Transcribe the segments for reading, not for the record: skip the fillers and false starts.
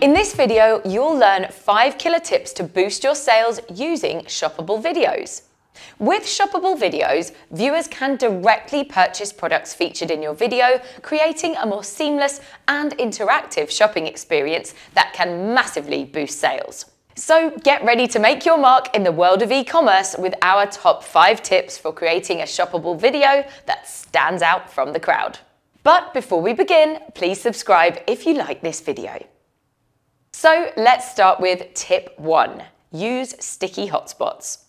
In this video, you'll learn 5 killer tips to boost your sales using shoppable videos. With shoppable videos, viewers can directly purchase products featured in your video, creating a more seamless and interactive shopping experience that can massively boost sales. So get ready to make your mark in the world of e-commerce with our top 5 tips for creating a shoppable video that stands out from the crowd. But before we begin, please subscribe if you like this video. So let's start with tip 1. Use sticky hotspots.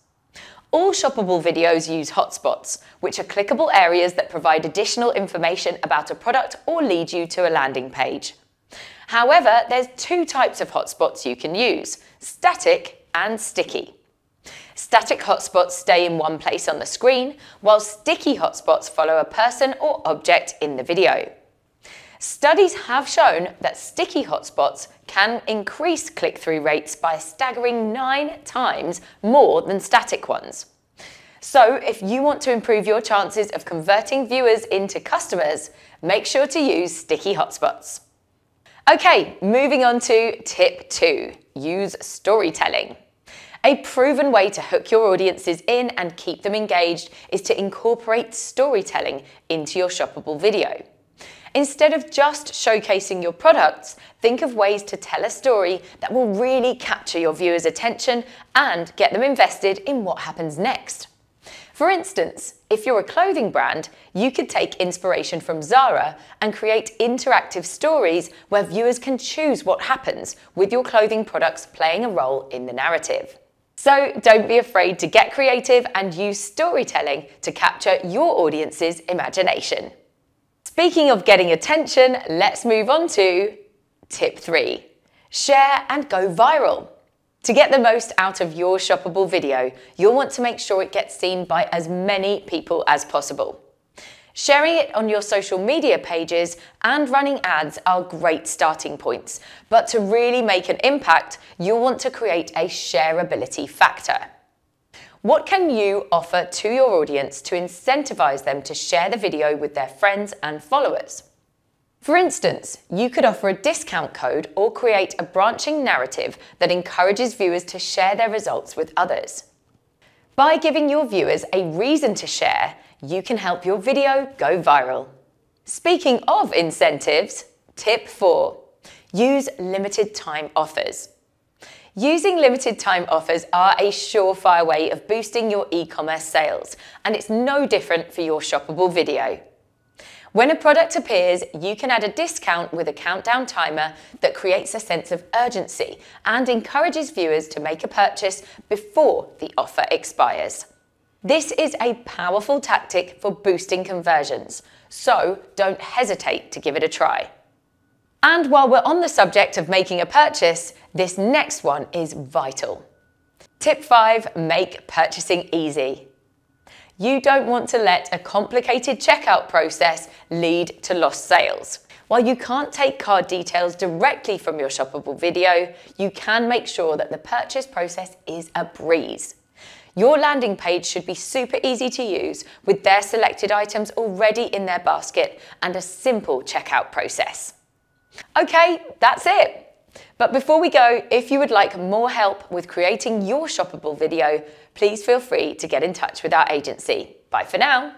All shoppable videos use hotspots, which are clickable areas that provide additional information about a product or lead you to a landing page. However, there's 2 types of hotspots you can use: static and sticky. Static hotspots stay in one place on the screen, while sticky hotspots follow a person or object in the video. Studies have shown that sticky hotspots can increase click-through rates by a staggering 9 times more than static ones. So if you want to improve your chances of converting viewers into customers, make sure to use sticky hotspots. Okay, moving on to tip 2. Use storytelling. A proven way to hook your audiences in and keep them engaged is to incorporate storytelling into your shoppable video. Instead of just showcasing your products, think of ways to tell a story that will really capture your viewers' attention and get them invested in what happens next. For instance, if you're a clothing brand, you could take inspiration from Zara and create interactive stories where viewers can choose what happens, with your clothing products playing a role in the narrative. So don't be afraid to get creative and use storytelling to capture your audience's imagination. Speaking of getting attention, let's move on to tip 3. Share and go viral. To get the most out of your shoppable video, you'll want to make sure it gets seen by as many people as possible. Sharing it on your social media pages and running ads are great starting points, but to really make an impact, you'll want to create a shareability factor. What can you offer to your audience to incentivize them to share the video with their friends and followers? For instance, you could offer a discount code or create a branching narrative that encourages viewers to share their results with others. By giving your viewers a reason to share, you can help your video go viral. Speaking of incentives, tip 4. Use limited time offers. Using limited time offers are a surefire way of boosting your e-commerce sales, and it's no different for your shoppable video. When a product appears, you can add a discount with a countdown timer that creates a sense of urgency and encourages viewers to make a purchase before the offer expires. This is a powerful tactic for boosting conversions, so don't hesitate to give it a try. And while we're on the subject of making a purchase, this next one is vital. Tip 5, make purchasing easy. You don't want to let a complicated checkout process lead to lost sales. While you can't take card details directly from your shoppable video, you can make sure that the purchase process is a breeze. Your landing page should be super easy to use, with their selected items already in their basket and a simple checkout process. Okay, that's it. But before we go, if you would like more help with creating your shoppable video, please feel free to get in touch with our agency. Bye for now.